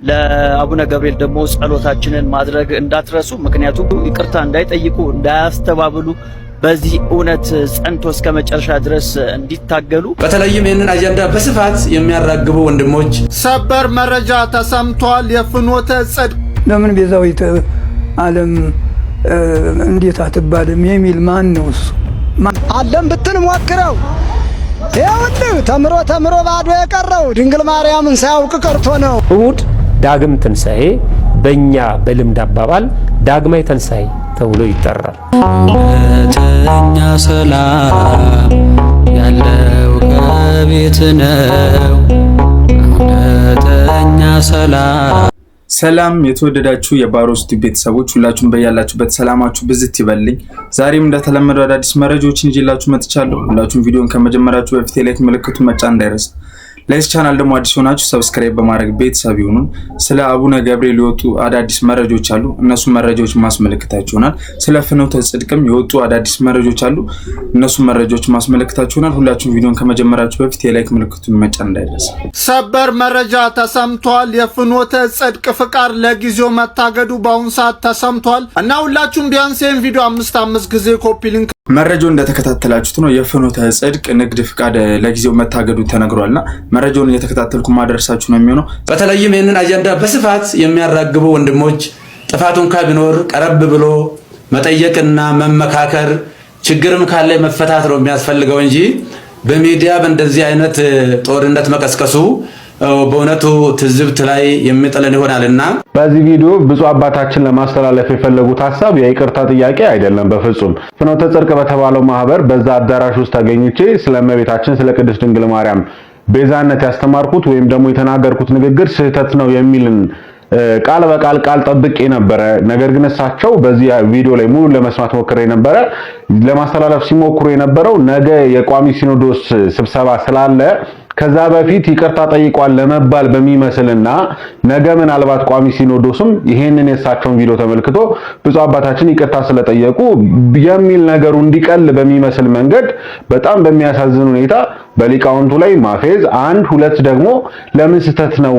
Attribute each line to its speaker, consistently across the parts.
Speaker 1: ለአቡነ ገብርኤል ደግሞ ጸሎታችንን ማድረግ እንዳትረሱ። ምክንያቱም ይቅርታ እንዳይጠይቁ እንዳያስተባብሉ በዚህ እውነት ጸንቶ እስከ መጨረሻ ድረስ እንዲታገሉ
Speaker 2: በተለይም ይህንን አጀንዳ በስፋት የሚያራግቡ ወንድሞች
Speaker 3: ሰበር መረጃ ተሰምቷል። የፍኖተ ጽድቅ
Speaker 4: ለምን ቤዛዊተ ዓለም እንዴት አትባልም የሚል ማን ነው እሱ?
Speaker 5: ዓለም ብትን ሞክረው ይኸውልህ ተምሮ ባዶ የቀረው ድንግል ማርያምን ሳያውቅ ቀርቶ ነው።
Speaker 6: እሁድ ዳግም ትንሣኤ በእኛ በልምድ አባባል ዳግማይ ትንሣኤ ተብሎ ይጠራል።
Speaker 7: እውነተኛ ሰላም ያለው ከቤት ነው። እውነተኛ
Speaker 8: ሰላም የተወደዳችሁ የባሮስ ቲዩብ ቤተሰቦች ሁላችሁም በያላችሁበት ሰላማችሁ ብዝት ይበልኝ። ዛሬም እንደተለመደው አዳዲስ መረጃዎችን ይዤላችሁ መጥቻለሁ። ሁላችሁም ቪዲዮን ከመጀመራችሁ በፊት ላይክ ምልክቱን መጫን እንዳይረሳ። ለዚህ ቻናል ደግሞ አዲስ ሆናችሁ ሰብስክራይብ በማድረግ ቤተሰብ ይሁኑ። ስለ አቡነ ገብርኤል የወጡ አዳዲስ መረጃዎች አሉ፣ እነሱ መረጃዎች ማስመለከታችሁ ይሆናል። ስለ ፍኖተ ጽድቅም የወጡ አዳዲስ መረጃዎች አሉ፣ እነሱ መረጃዎች ማስመለከታችሁ ይሆናል። ሁላችሁም ቪዲዮን ከመጀመራችሁ በፊት የላይክ ምልክቱን መጫን እንዳይረሳ።
Speaker 3: ሰበር መረጃ ተሰምቷል። የፍኖተ ጽድቅ ፍቃድ ለጊዜው መታገዱ በአሁኑ ሰዓት ተሰምቷል እና ሁላችሁም ቢያንስ ይህን ቪዲዮ 5 ጊዜ ኮፒ ሊንክ
Speaker 8: መረጃው እንደተከታተላችሁት ነው። የፍኖተ ጽድቅ ንግድ ፍቃድ ለጊዜው መታገዱ ተነግሯልና መረጃውን እየተከታተልኩ ማድረሳችሁ ነው የሚሆነው።
Speaker 2: በተለይም ይህንን አጀንዳ በስፋት የሚያራግቡ ወንድሞች ጥፋቱን ቢኖር ቀረብ ብሎ መጠየቅና መመካከር ችግርም ካለ መፈታት ነው የሚያስፈልገው እንጂ በሚዲያ በእንደዚህ አይነት ጦርነት መቀስቀሱ በእውነቱ ትዝብት ላይ የሚጥለን ይሆናልና
Speaker 9: በዚህ ቪዲዮ ብፁዕ አባታችን ለማስተላለፍ የፈለጉት ሐሳብ የይቅርታ ጥያቄ አይደለም። በፍጹም ፍኖተ ጽድቅ በተባለው ማህበር በዛ አዳራሽ ውስጥ ተገኝቼ ስለ እመቤታችን ስለ ቅድስት ድንግል ማርያም ቤዛነት ያስተማርኩት ወይም ደግሞ የተናገርኩት ንግግር ስህተት ነው የሚልን ቃል በቃል ጠብቄ ነበር። ነገር ግን እሳቸው በዚህ ቪዲዮ ላይ ሙሉ ለመስማት ሞክሬ ነበር። ለማስተላለፍ ሲሞክሩ የነበረው ነገ የቋሚ ሲኖዶስ ስብሰባ ስላለ ከዛ በፊት ይቅርታ ጠይቋል ለመባል በሚመስልና ነገ ምናልባት ቋሚ ሲኖዶስም ይሄንን የሳቸውን ቪዲዮ ተመልክቶ ብፁዕ አባታችን ይቅርታ ስለጠየቁ የሚል ነገሩ እንዲቀል በሚመስል መንገድ በጣም በሚያሳዝን ሁኔታ በሊቃውንቱ ላይ ማፌዝ፣ አንድ ሁለት ደግሞ ለምን ስተት ነው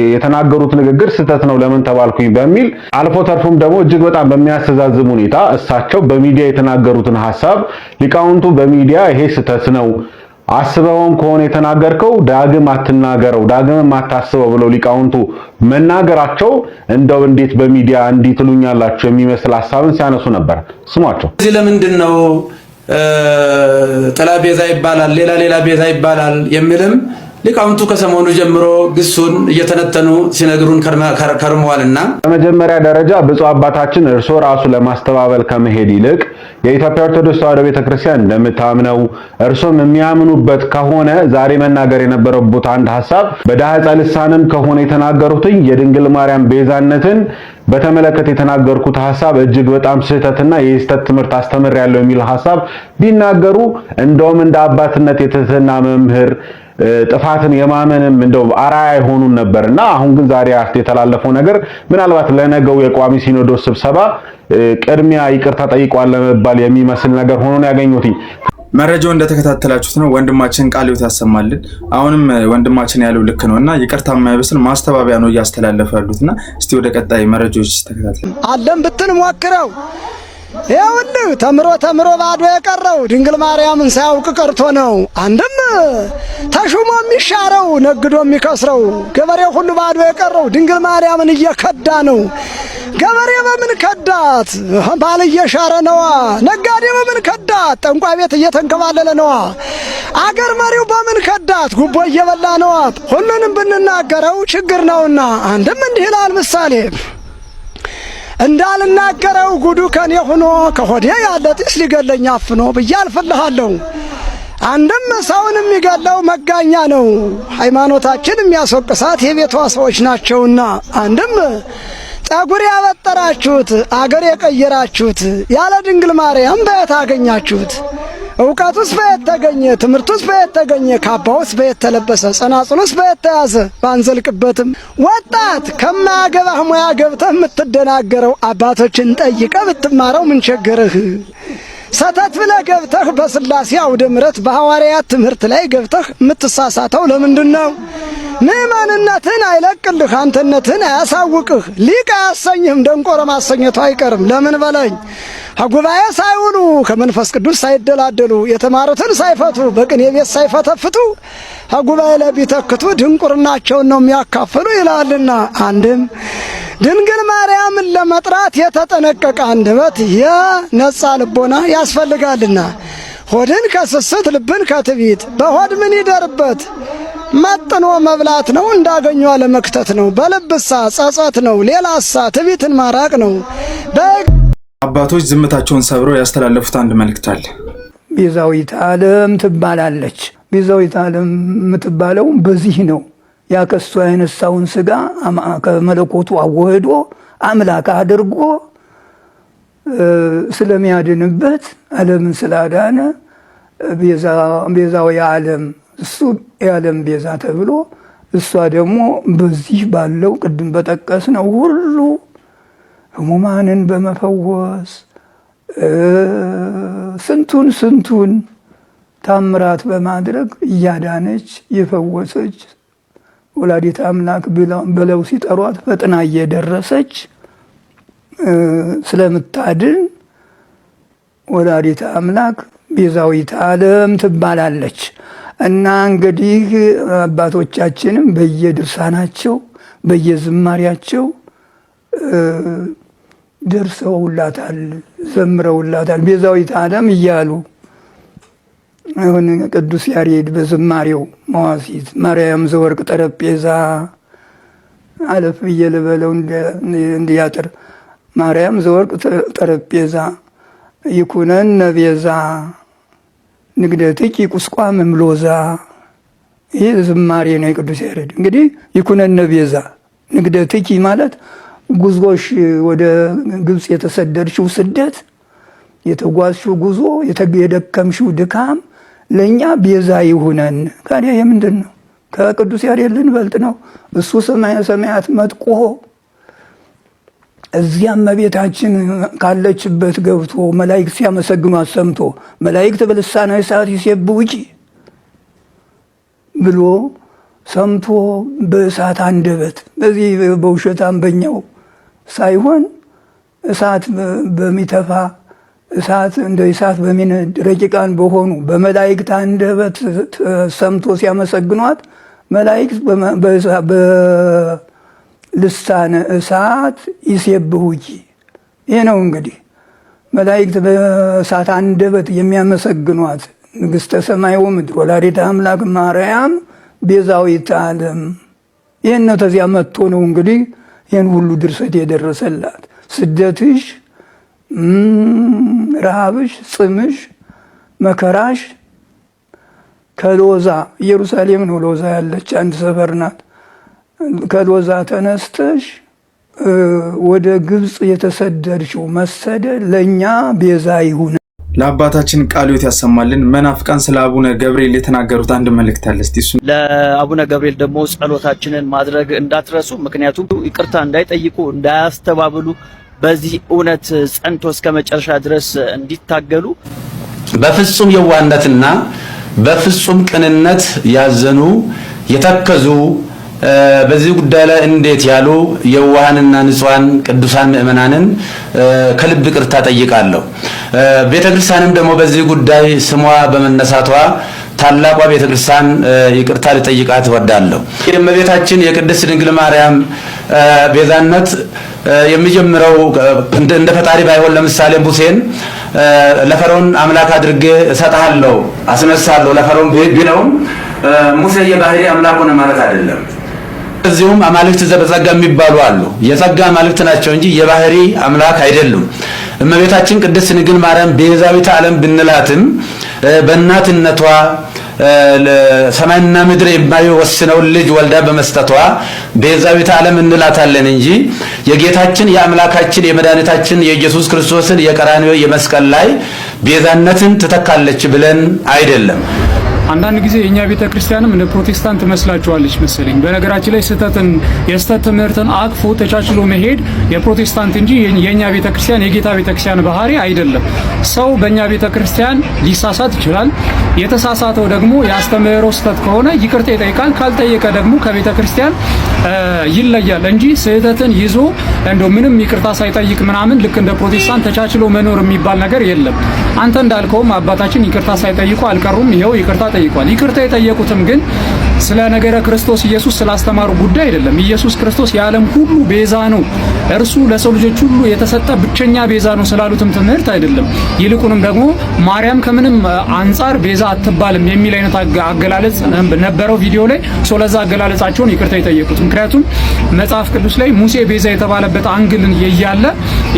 Speaker 9: የተናገሩት ንግግር ስተት ነው ለምን ተባልኩኝ በሚል አልፎ ተርፎም ደግሞ እጅግ በጣም በሚያስተዛዝም ሁኔታ እሳቸው በሚዲያ የተናገሩትን ሐሳብ ሊቃውንቱ በሚዲያ ይሄ ስተት ነው አስበውም ከሆነ የተናገርከው ዳግም አትናገረው ዳግም አታስበው ብለው ሊቃውንቱ መናገራቸው እንደው እንዴት በሚዲያ እንዲትሉኛላችሁ የሚመስል ሐሳብን ሲያነሱ ነበር። ስሟቸው።
Speaker 2: እዚህ ለምንድን ነው ጥላ ቤዛ ይባላል ሌላ ቤዛ ይባላል የሚልም ሊቃውንቱ ከሰሞኑ ጀምሮ ግሱን እየተነተኑ ሲነግሩን ከርመዋልና
Speaker 9: በመጀመሪያ ደረጃ ብፁዕ አባታችን እርሶ ራሱ ለማስተባበል ከመሄድ ይልቅ የኢትዮጵያ ኦርቶዶክስ ተዋሕዶ ቤተክርስቲያን እንደምታምነው እርሶም የሚያምኑበት ከሆነ ዛሬ መናገር የነበረበት አንድ ሐሳብ በዳህጸ ልሳንም ከሆነ የተናገሩትኝ የድንግል ማርያም ቤዛነትን በተመለከተ የተናገርኩት ሐሳብ እጅግ በጣም ስህተትና የስተት ትምህርት አስተምሬያለሁ የሚል ሐሳብ ቢናገሩ እንደውም እንደ አባትነት የትህትና መምህር ጥፋትን የማመንም እንደው አራያ ይሆኑን ነበርና አሁን ግን ዛሬ የተላለፈው ነገር ምናልባት ለነገው የቋሚ ሲኖዶስ ስብሰባ ቅድሚያ ይቅርታ ጠይቋል ለመባል የሚመስል ነገር ሆኖ ነው ያገኙት።
Speaker 8: መረጃው እንደተከታተላችሁት ነው። ወንድማችን ቃል ሕይወት ያሰማልን። አሁንም ወንድማችን ያለው ልክ ነውና ይቅርታ የማይበስል ማስተባበያ ነው እያስተላለፈ ያሉትና እስቲ ወደ ቀጣይ መረጃዎች ተከታተሉ።
Speaker 5: ዓለም ብትን ሞክረው ይኸውልህ ተምሮ ባዶ የቀረው ድንግል ማርያምን ሳያውቅ ቀርቶ ነው። አንድም ተሹሞ የሚሻረው ነግዶ የሚከስረው ገበሬ ሁሉ ባዶ የቀረው ድንግል ማርያምን እየከዳ ነው። ገበሬ በምን ከዳት? ባል እየሻረ ነዋ። ነጋዴ በምን ከዳት? ጠንቋይ ቤት እየተንከባለለ ነዋ። አገር መሪው በምን ከዳት? ጉቦ እየበላ ነዋ። ሁሉንም ብንናገረው ችግር ነውና አንድም እንዲህ ይላል ምሳሌ እንዳልናገረው ጉዱ ከኔ ሆኖ ከሆዴ ያለ ጢስ ሊገለኝ አፍኖ ብዬ አልፍልሃለሁ። አንድም ሰውን የሚገለው መጋኛ ነው፣ ሃይማኖታችን የሚያስወቅሳት የቤቷ ሰዎች ናቸውና። አንድም ጠጉር ያበጠራችሁት አገር የቀየራችሁት ያለ ድንግል ማርያም በየት አገኛችሁት? እውቀቱስ በየት ተገኘ? ትምህርቱስ በየት ተገኘ? ካባውስ በየት ተለበሰ? ጸናጽሉስ በየት ተያዘ? ባንዘልቅበትም ወጣት ከማያገባህ ሙያ ገብተህ የምትደናገረው አባቶችን ጠይቀህ ብትማረው ምን ቸገረህ? ሰተት ብለህ ገብተህ በስላሴ አውደ ምሕረት በሐዋርያት ትምህርት ላይ ገብተህ የምትሳሳተው ለምንድን ነው? ምእመንነትን አይለቅልህ፣ አንተነትን አያሳውቅህ፣ ሊቅ አያሰኝህም፣ ደንቆሮ ማሰኘቱ አይቀርም። ለምን በለኝ ከጉባኤ ሳይውሉ ከመንፈስ ቅዱስ ሳይደላደሉ የተማሩትን ሳይፈቱ በቅኔ ቤት ሳይፈተፍቱ ከጉባኤ ላይ ቢተክቱ ድንቁርናቸውን ነው የሚያካፍሉ ይላልና። አንድም ድንግል ማርያምን ለመጥራት የተጠነቀቀ አንደበት የነጻ ልቦና ያስፈልጋልና ሆድን ከስስት ልብን ከትዕቢት በሆድ ምን ይደርበት መጥኖ መብላት ነው፣ እንዳገኙ አለመክተት ነው። በልብሳ ጸጸት ነው፣ ሌላሳ ትዕቢትን ማራቅ ነው።
Speaker 8: አባቶች ዝምታቸውን ሰብረው ያስተላለፉት አንድ መልእክት አለ።
Speaker 4: ቤዛዊት ዓለም ትባላለች። ቤዛዊት ዓለም የምትባለው በዚህ ነው። ያ ከሷ የነሳውን ስጋ ከመለኮቱ አዋህዶ አምላክ አድርጎ ስለሚያድንበት ዓለምን ስላዳነ ቤዛዊ ዓለም እሱ የዓለም ቤዛ ተብሎ እሷ ደግሞ በዚህ ባለው ቅድም በጠቀስነው ሁሉ ሕሙማንን በመፈወስ ስንቱን ታምራት በማድረግ እያዳነች የፈወሰች ወላዲተ አምላክ ብለው ሲጠሯት ፈጥና እየደረሰች ስለምታድን ወላዲተ አምላክ ቤዛዊት ዓለም ትባላለች። እና እንግዲህ አባቶቻችንም በየድርሳናቸው በየዝማሪያቸው ደርሰውላታል፣ ዘምረውላታል ቤዛዊት ዓለም እያሉ። አሁን ቅዱስ ያሬድ በዝማሬው መዋሥዕት ማርያም ዘወርቅ ጠረጴዛ አለፍ ብዬ ልበለው እንዲያጥር ማርያም ዘወርቅ ጠረጴዛ ይኩነነ ቤዛ ንግደትኪ ቁስቋም እምሎዛ። ይህ ዝማሬ ነው የቅዱስ ያሬድ። እንግዲህ ይኩነነ ቤዛ ንግደትኪ ማለት ጉዞሽ ወደ ግብፅ የተሰደድሽው ስደት የተጓዝሽው ጉዞ የደከምሽው ድካም ለእኛ ቤዛ ይሁነን። ካዲያ የምንድን ነው? ከቅዱስ ያሬድ ልንበልጥ ነው? እሱ ሰማየ ሰማያት መጥቆ እዚያም እመቤታችን ካለችበት ገብቶ መላእክት ሲያመሰግኗት ሰምቶ መላእክት በልሳነ እሳት ይሴብሑኪ ብሎ ሰምቶ በእሳት አንደበት በዚህ በውሸታም በኛው ሳይሆን እሳት በሚተፋ እሳት እንደ እሳት በሚነድ ረቂቃን በሆኑ በመላእክት አንደበት ሰምቶ ሲያመሰግኗት መላእክት በልሳነ እሳት ይሴብሑኪ። ይህ ነው እንግዲህ መላእክት በእሳት አንደበት የሚያመሰግኗት ንግሥተ ሰማይ ወምድር ወላዲተ አምላክ ማርያም ቤዛዊት ዓለም። ይህን ነው ተዚያ መጥቶ ነው እንግዲህ ይህን ሁሉ ድርሰት የደረሰላት። ስደትሽ፣ ረሃብሽ፣ ጽምሽ፣ መከራሽ ከሎዛ ኢየሩሳሌም ነው ሎዛ ያለች አንድ ሰፈር ናት። ከሎዛ ተነስተሽ ወደ ግብፅ የተሰደድሽው መሰደድ ለእኛ ቤዛ ይሁን።
Speaker 8: ለአባታችን ቃልዮት ያሰማልን። መናፍቃን ስለ አቡነ ገብርኤል የተናገሩት አንድ መልእክት አለ። እስቲ እሱ
Speaker 1: ለአቡነ ገብርኤል ደግሞ ጸሎታችንን ማድረግ እንዳትረሱ። ምክንያቱም ይቅርታ እንዳይጠይቁ እንዳያስተባብሉ በዚህ እውነት ጸንቶ እስከ መጨረሻ ድረስ እንዲታገሉ
Speaker 2: በፍጹም የዋህነትና በፍጹም ቅንነት ያዘኑ የተከዙ በዚህ ጉዳይ ላይ እንዴት ያሉ የዋሃንና ንጹሃን ቅዱሳን ምእመናንን ከልብ ይቅርታ ጠይቃለሁ። ቤተክርስቲያንም ደግሞ በዚህ ጉዳይ ስሟ በመነሳቷ ታላቋ ቤተክርስቲያን ይቅርታ ልጠይቃት እወዳለሁ። የእመቤታችን የቅድስት ድንግል ማርያም ቤዛነት የሚጀምረው እንደ ፈጣሪ ባይሆን ለምሳሌ ሙሴን ለፈርዖን አምላክ አድርጌ እሰጥሃለሁ አስነሳለሁ ለፈርዖን ቢለውም ሙሴ የባህሪ አምላክ ሆነ ማለት አይደለም። እዚሁም አማልክት ዘበጸጋ የሚባሉ አሉ። የጸጋ አማልክት ናቸው እንጂ የባህሪ አምላክ አይደሉም። እመቤታችን ቅድስት ድንግል ማርያም ቤዛዊተ ዓለም ብንላትም በእናትነቷ ሰማይና ምድር የማይወስነው ልጅ ወልዳ በመስጠቷ ቤዛዊተ ዓለም እንላታለን እንጂ የጌታችን የአምላካችን የመድኃኒታችን የኢየሱስ ክርስቶስን የቀራንዮ የመስቀል ላይ ቤዛነትን ትተካለች ብለን አይደለም።
Speaker 10: አንዳንድ ጊዜ የኛ ቤተክርስቲያንም እንደ ፕሮቴስታንት መስላችኋለች መሰለኝ። በነገራችን ላይ የስተት ትምህርትን አቅፎ ተቻችሎ መሄድ የፕሮቴስታንት እንጂ የኛ ቤተክርስቲያን የጌታ ቤተክርስቲያን ባህሪ አይደለም። ሰው በእኛ ቤተክርስቲያን ሊሳሳት ይችላል። የተሳሳተው ደግሞ ያስተምህሮ ስተት ከሆነ ይቅርታ ይጠይቃል። ካልጠየቀ ደግሞ ከቤተክርስቲያን ይለያል እንጂ ስህተትን ይዞ እንደው ምንም ይቅርታ ሳይጠይቅ ምናምን ልክ እንደ ፕሮቴስታንት ተቻችሎ መኖር የሚባል ነገር የለም። አንተ እንዳልከውም አባታችን ይቅርታ ሳይጠይቁ አልቀሩም። ይሄው ይቅርታ ጠይቋል። ይቅርታ የጠየቁትም ግን ስለ ነገረ ክርስቶስ ኢየሱስ ስላስተማሩ ጉዳይ አይደለም። ኢየሱስ ክርስቶስ የዓለም ሁሉ ቤዛ ነው፣ እርሱ ለሰው ልጆች ሁሉ የተሰጠ ብቸኛ ቤዛ ነው ስላሉትም ትምህርት አይደለም። ይልቁንም ደግሞ ማርያም ከምንም አንጻር ቤዛ አትባልም የሚል አይነት አገላለጽ ነበረው ቪዲዮ ላይ። ስለዛ አገላለጻቸውን ይቅርታ የጠየቁት ምክንያቱም መጽሐፍ ቅዱስ ላይ ሙሴ ቤዛ የተባለበት አንግልን እያለ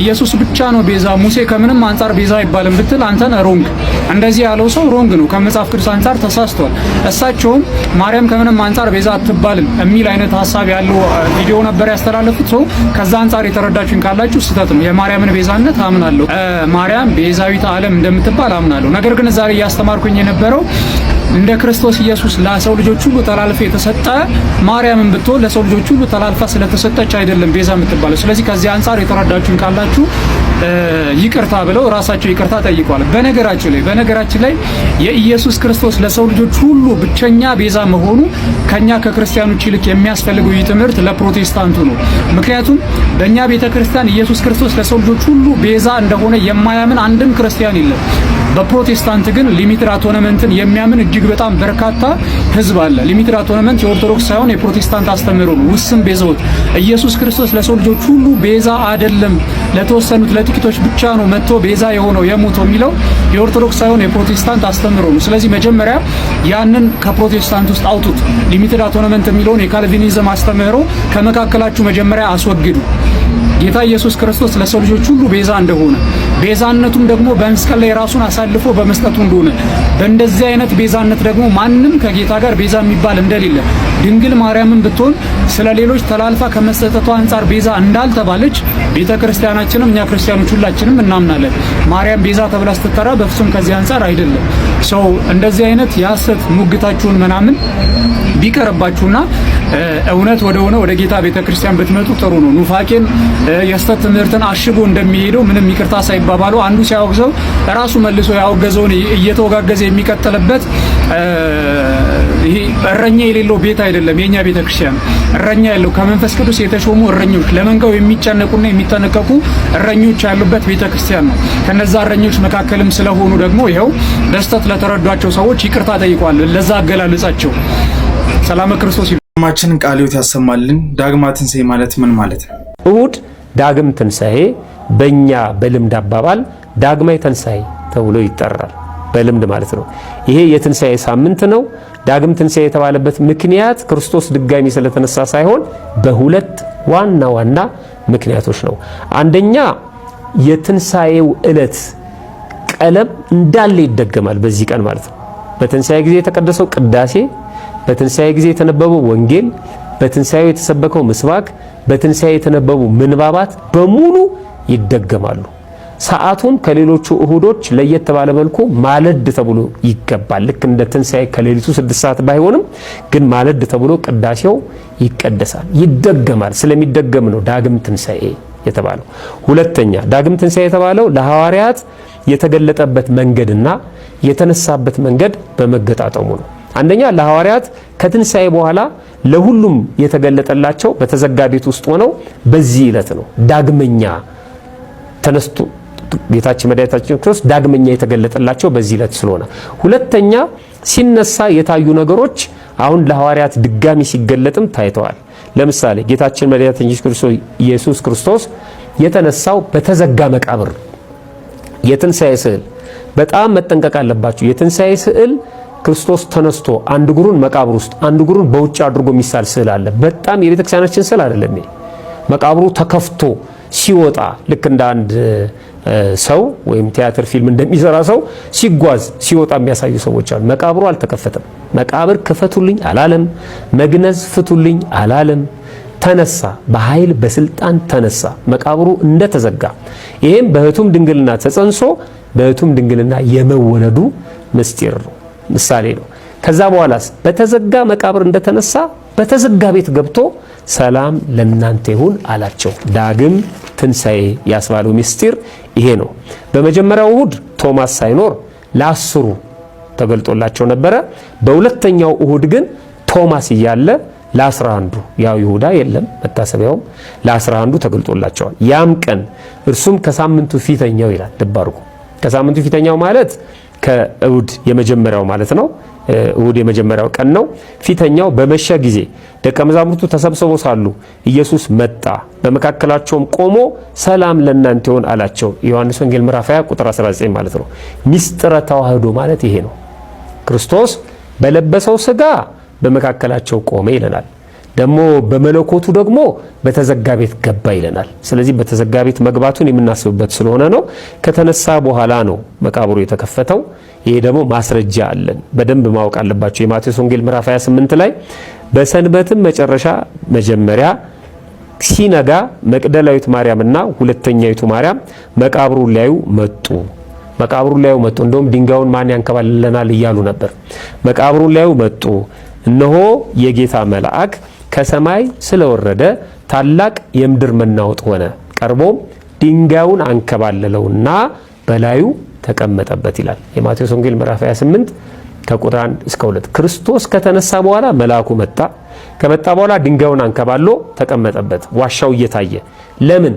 Speaker 10: ኢየሱስ ብቻ ነው ቤዛ፣ ሙሴ ከምንም አንጻር ቤዛ አይባልም ብትል አንተን ሮንግ፣ እንደዚህ ያለው ሰው ሮንግ ነው፣ ከመጽሐፍ ቅዱስ አንጻር ተሳስቷል። እሳቸውም ማርያም ከምንም አንጻር ቤዛ አትባልም የሚል አይነት ሐሳብ ያለው ቪዲዮ ነበር ያስተላለፉት። ሰው ከዛ አንጻር የተረዳችሁኝ ካላችሁ ስህተት ነው። የማርያምን ቤዛነት አምናለሁ፣ ማርያም ቤዛዊት ዓለም እንደምትባል አምናለሁ። ነገር ግን ዛሬ እያስተማርኩኝ የነበረው እንደ ክርስቶስ ኢየሱስ ለሰው ልጆች ሁሉ ተላልፈ የተሰጠ ማርያምን ብትሆን ለሰው ልጆች ሁሉ ተላልፋ ስለተሰጠች አይደለም ቤዛ የምትባለው። ስለዚህ ከዚህ አንጻር የተረዳችሁኝ ካላችሁ ይቅርታ ብለው ራሳቸው ይቅርታ ጠይቀዋል። በነገራችን ላይ የኢየሱስ ክርስቶስ ለሰው ልጆች ሁሉ ብቸኛ ቤዛ መሆኑ ከኛ ከክርስቲያኖች ይልቅ የሚያስፈልገው ይህ ትምህርት ለፕሮቴስታንቱ ነው። ምክንያቱም በእኛ ቤተክርስቲያን ኢየሱስ ክርስቶስ ለሰው ልጆች ሁሉ ቤዛ እንደሆነ የማያምን አንድም ክርስቲያን የለም። በፕሮቴስታንት ግን ሊሚትድ አቶነመንትን የሚያምን እጅግ በጣም በርካታ ህዝብ አለ። ሊሚትድ አቶነመንት የኦርቶዶክስ ሳይሆን የፕሮቴስታንት አስተምህሮ ነው። ውስን ቤዛዎት ኢየሱስ ክርስቶስ ለሰው ልጆች ሁሉ ቤዛ አይደለም፣ ለተወሰኑት ለጥቂቶች ብቻ ነው መጥቶ ቤዛ የሆነው የሞተው የሚለው የኦርቶዶክስ ሳይሆን የፕሮቴስታንት አስተምህሮ ነው። ስለዚህ መጀመሪያ ያንን ከፕሮቴስታንት ውስጥ አውጡት። ሊሚትድ አቶነመንት የሚለውን የካልቪኒዝም አስተምህሮ ከመካከላችሁ መጀመሪያ አስወግዱ። ጌታ ኢየሱስ ክርስቶስ ለሰው ልጆች ሁሉ ቤዛ እንደሆነ ቤዛነቱም ደግሞ በመስቀል ላይ ራሱን አሳልፎ በመስጠቱ እንደሆነ በእንደዚህ አይነት ቤዛነት ደግሞ ማንም ከጌታ ጋር ቤዛ የሚባል እንደሌለ ድንግል ማርያምን ብትሆን ስለ ሌሎች ተላልፋ ከመሰጠቷ አንጻር ቤዛ እንዳልተባለች ቤተክርስቲያናችንም እኛ ክርስቲያኖች ሁላችንም እናምናለን። ማርያም ቤዛ ተብላ ስትጠራ በፍጹም ከዚህ አንጻር አይደለም። ሰው እንደዚህ አይነት የሐሰት ሙግታችሁን ምናምን ቢቀርባችሁና እውነት ወደ ጌታ ቤተክርስቲያን ብትመጡ ጥሩ ነው። ኑፋቄን የስተት ትምህርትን አሽጎ እንደሚሄደው ምንም ይቅርታ ሳይባባሉ አንዱ ሲያወግዘው ራሱ መልሶ ያወገዘውን እየተወጋገዘ የሚቀጥልበት ይሄ እረኛ የሌለው ቤት አይደለም። የኛ ቤተክርስቲያን እረኛ ያለው ከመንፈስ ቅዱስ የተሾሙ እረኞች ለመንጋው የሚጨነቁና የሚጠነቀቁ እረኞች ያሉበት ቤተክርስቲያን ነው። ከነዛ እረኞች መካከልም ስለሆኑ ደግሞ ይኸው በስተት ለተረዷቸው ሰዎች ይቅርታ ጠይቋል። ለዛ አገላለጻቸው ሰላም ክርስቶስ
Speaker 8: ማችን ቃልዮት ያሰማልን። ዳግማ ትንሣኤ ማለት ምን ማለት ነው?
Speaker 6: እሁድ ዳግም ትንሣኤ በእኛ በልምድ አባባል ዳግማይ ትንሣኤ ተብሎ ይጠራል። በልምድ ማለት ነው። ይሄ የትንሣኤ ሳምንት ነው። ዳግም ትንሣኤ የተባለበት ምክንያት ክርስቶስ ድጋሚ ስለተነሳ ሳይሆን በሁለት ዋና ዋና ምክንያቶች ነው። አንደኛ የትንሣኤው ዕለት ቀለም እንዳለ ይደገማል በዚህ ቀን ማለት ነው። በትንሣኤ ጊዜ የተቀደሰው ቅዳሴ፣ በትንሣኤ ጊዜ የተነበበው ወንጌል፣ በትንሣኤው የተሰበከው ምስባክ፣ በትንሣኤ የተነበቡ ምንባባት በሙሉ ይደገማሉ። ሰዓቱን ከሌሎቹ እሁዶች ለየት ባለ መልኩ ማለድ ተብሎ ይገባል። ልክ እንደ ትንሣኤ ከሌሊቱ 6 ሰዓት ባይሆንም ግን ማለድ ተብሎ ቅዳሴው ይቀደሳል፣ ይደገማል። ስለሚደገም ነው ዳግም ትንሣኤ የተባለው። ሁለተኛ ዳግም ትንሣኤ የተባለው ለሐዋርያት የተገለጠበት መንገድና የተነሳበት መንገድ በመገጣጠሙ ነው። አንደኛ ለሐዋርያት ከትንሣኤ በኋላ ለሁሉም የተገለጠላቸው በተዘጋ ቤት ውስጥ ሆነው በዚህ ዕለት ነው። ዳግመኛ ተነስቶ ጌታችን መድኃኒታችን ክርስቶስ ዳግመኛ የተገለጠላቸው በዚህ ዕለት ስለሆነ፣ ሁለተኛ ሲነሳ የታዩ ነገሮች አሁን ለሐዋርያት ድጋሚ ሲገለጥም ታይተዋል። ለምሳሌ ጌታችን መድኃኒታችን ኢየሱስ ክርስቶስ የተነሳው በተዘጋ መቃብር። የትንሣኤ ስዕል በጣም መጠንቀቅ አለባችሁ። የትንሣኤ ስዕል ክርስቶስ ተነስቶ አንድ እግሩን መቃብር ውስጥ አንድ እግሩን በውጭ አድርጎ የሚሳል ስዕል አለ። በጣም የቤተክርስቲያናችን ስዕል አይደለም። መቃብሩ ተከፍቶ ሲወጣ ልክ እንደ አንድ ሰው ወይም ቲያትር ፊልም እንደሚሰራ ሰው ሲጓዝ ሲወጣ የሚያሳዩ ሰዎች አሉ። መቃብሩ አልተከፈተም። መቃብር ክፈቱልኝ አላለም። መግነዝ ፍቱልኝ አላለም። ተነሳ፣ በኃይል በስልጣን ተነሳ። መቃብሩ እንደተዘጋ ይሄም በህቱም ድንግልና ተጸንሶ በህቱም ድንግልና የመወለዱ ምስጢር ነው፣ ምሳሌ ነው። ከዛ በኋላስ በተዘጋ መቃብር እንደተነሳ በተዘጋ ቤት ገብቶ ሰላም ለእናንተ ይሁን አላቸው። ዳግም ትንሣኤ ያስባለው ምስጢር ይሄ ነው። በመጀመሪያው እሁድ ቶማስ ሳይኖር ለ10 ተገልጦላቸው ነበረ። በሁለተኛው እሁድ ግን ቶማስ እያለ ለ11 ያው ይሁዳ የለም መታሰቢያውም ለ11 ተገልጦላቸዋል። ያም ቀን እርሱም ከሳምንቱ ፊተኛው ይላል። ልብ አድርጉ። ከሳምንቱ ፊተኛው ማለት ከእሁድ የመጀመሪያው ማለት ነው። እሁድ የመጀመሪያው ቀን ነው። ፊተኛው በመሸ ጊዜ ደቀ መዛሙርቱ ተሰብስበው ሳሉ ኢየሱስ መጣ፣ በመካከላቸውም ቆሞ ሰላም ለእናንተ ይሁን አላቸው። ዮሐንስ ወንጌል ምዕራፍ 20 ቁጥር 19 ማለት ነው። ሚስጥረ ተዋህዶ ማለት ይሄ ነው። ክርስቶስ በለበሰው ሥጋ በመካከላቸው ቆመ ይለናል። ደግሞ በመለኮቱ ደግሞ በተዘጋ ቤት ገባ ይለናል። ስለዚህ በተዘጋ ቤት መግባቱን የምናስብበት ስለሆነ ነው። ከተነሳ በኋላ ነው መቃብሩ የተከፈተው። ይሄ ደግሞ ማስረጃ አለን፣ በደንብ ማወቅ አለባቸው። የማቴዎስ ወንጌል ምዕራፍ 28 ላይ በሰንበትም መጨረሻ መጀመሪያ ሲነጋ መቅደላዊት ማርያምና ሁለተኛይቱ ማርያም መቃብሩን ሊያዩ መጡ። እንደውም ድንጋዩን ማን ያንከባልለናል እያሉ ነበር። መቃብሩን ሊያዩ መጡ። እነሆ የጌታ መልአክ ከሰማይ ስለወረደ ታላቅ የምድር መናወጥ ሆነ። ቀርቦም ድንጋዩን አንከባለለውና በላዩ ተቀመጠበት ይላል። የማቴዎስ ወንጌል ምዕራፍ 28 ከቁጥር 1 እስከ 2። ክርስቶስ ከተነሳ በኋላ መልአኩ መጣ። ከመጣ በኋላ ድንጋዩን አንከባሎ ተቀመጠበት፣ ዋሻው እየታየ። ለምን?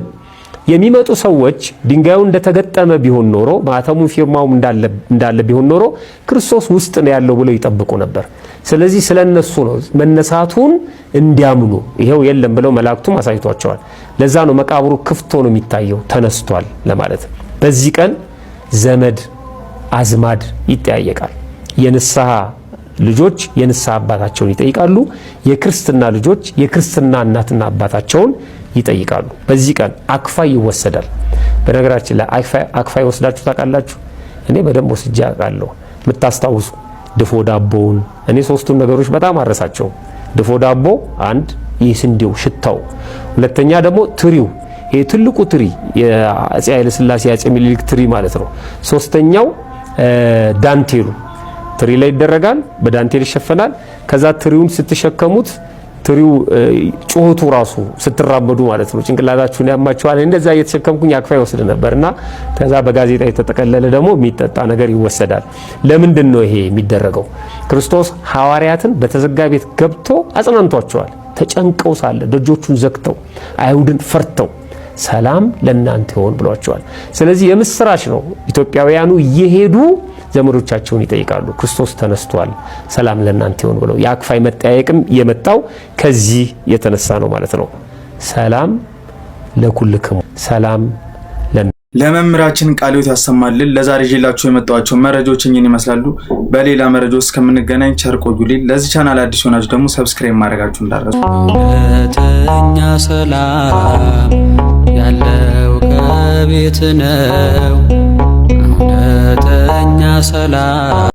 Speaker 6: የሚመጡ ሰዎች ድንጋዩ እንደተገጠመ ቢሆን ኖሮ ማተሙ ፊርማው እንዳለ ቢሆን ኖሮ ክርስቶስ ውስጥ ነው ያለው ብለው ይጠብቁ ነበር። ስለዚህ ስለነሱ ነው መነሳቱን እንዲያምኑ ይሄው የለም ብለው መላእክቱም አሳይቷቸዋል። ለዛ ነው መቃብሩ ክፍት ሆኖ የሚታየው ተነስቷል ለማለት። በዚህ ቀን ዘመድ አዝማድ ይጠያየቃል። የንስሐ ልጆች የንስሐ አባታቸውን ይጠይቃሉ። የክርስትና ልጆች የክርስትና እናትና አባታቸውን ይጠይቃሉ። በዚህ ቀን አክፋይ ይወሰዳል። በነገራችን ላይ አክፋይ ወስዳችሁ ታውቃላችሁ? እኔ በደንብ ወስጄ አውቃለሁ። የምታስታውሱ ድፎ ዳቦውን፣ እኔ ሶስቱን ነገሮች በጣም አረሳቸው። ድፎ ዳቦ አንድ፣ የስንዴው ሽታው፣ ሁለተኛ ደግሞ ትሪው፣ ይሄ ትልቁ ትሪ የአፄ ኃይለ ሥላሴ አፄ ምኒልክ ትሪ ማለት ነው። ሶስተኛው ዳንቴሉ ትሪ ላይ ይደረጋል፣ በዳንቴል ይሸፈናል። ከዛ ትሪውን ስትሸከሙት ትሪው ጩኸቱ ራሱ ስትራመዱ ማለት ነው ጭንቅላታችሁን ያማችኋል። እንደዛ እየተሸከምኩኝ አክፋይ ወስድ ነበርና ከዛ በጋዜጣ የተጠቀለለ ደግሞ የሚጠጣ ነገር ይወሰዳል። ለምንድን ነው ይሄ የሚደረገው? ክርስቶስ ሐዋርያትን በተዘጋ ቤት ገብቶ አጽናንቷቸዋል። ተጨንቀው ሳለ ደጆቹን ዘግተው አይሁድን ፈርተው ሰላም ለእናንተ ይሁን ብሏቸዋል። ስለዚህ የምስራች ነው። ኢትዮጵያውያኑ እየሄዱ ዘመዶቻቸውን ይጠይቃሉ። ክርስቶስ ተነስቷል፣ ሰላም ለእናንተ ይሁን ብለው። የአክፋይ መጠያየቅም የመጣው ከዚህ የተነሳ ነው ማለት ነው። ሰላም ለኩልክሙ፣ ሰላም
Speaker 8: ለመምህራችን ቃለ ሕይወት ያሰማልን። ለዛሬ ይዤላችሁ የመጣኋቸው መረጃዎች እኚህን ይመስላሉ። በሌላ መረጃ ውስጥ እስከምንገናኝ ቸር ቆዩልኝ። ለዚህ ቻናል አዲስ ሆናችሁ ደግሞ ሰብስክራይብ ማድረጋችሁ እንዳትረሱ።
Speaker 7: እውነተኛ ሰላም ያለው ከቤት ነው። እውነተኛ ሰላም